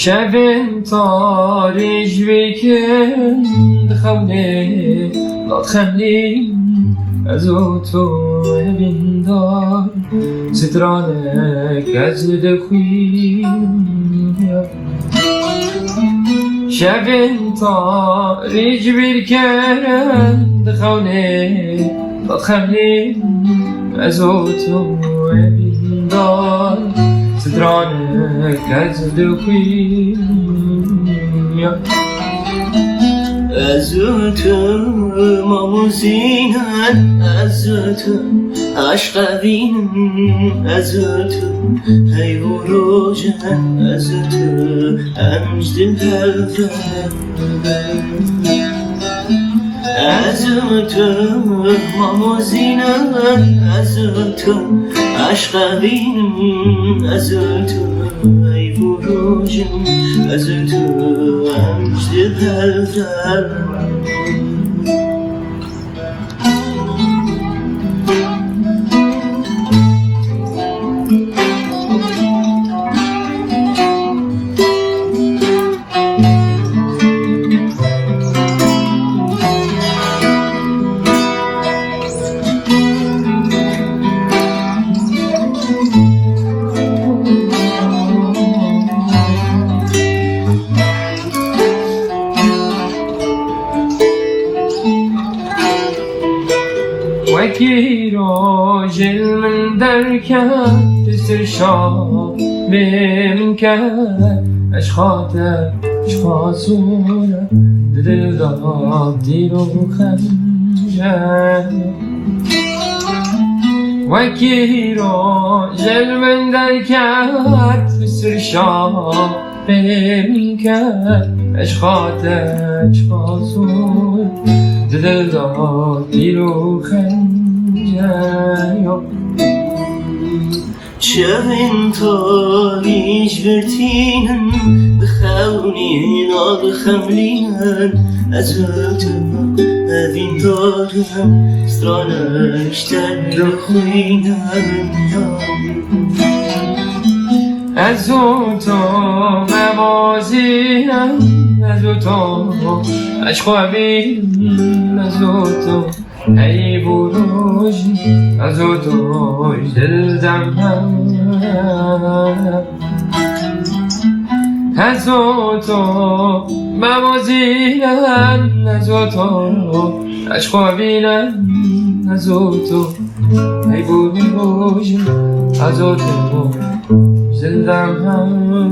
شبن طارج بكن خولي لا تخلي أزوتو بين دار سترانك أزد خويا شبن طارج بكن خولي لا تخلي أزوتو بين دار سترانك أزد خويا Azıtım amuzinen azıtım aşka binin azıtım hey vurucan azıtım emzdin hevden azıtım amuzinen azıtım aşka binin azıtım hey vurucan azıtım emzdin hevden وكي راجل من دركات استرشاد منك أشخاص صورة دل دير خنجر وكي راجل من دركات استرشاد منك أشخاص صورة دل دیر و خنجر شبن طالج برتينن بخونين بخملين أزهتم أبين دارم سترانك تلخوينن أزوتو موازين أزوتو أشخابين أزوتو أي بروج أزوتو جلدم أزوتو موازين أزوتو أشخابين أزوتو أي بروج أزوتو زندم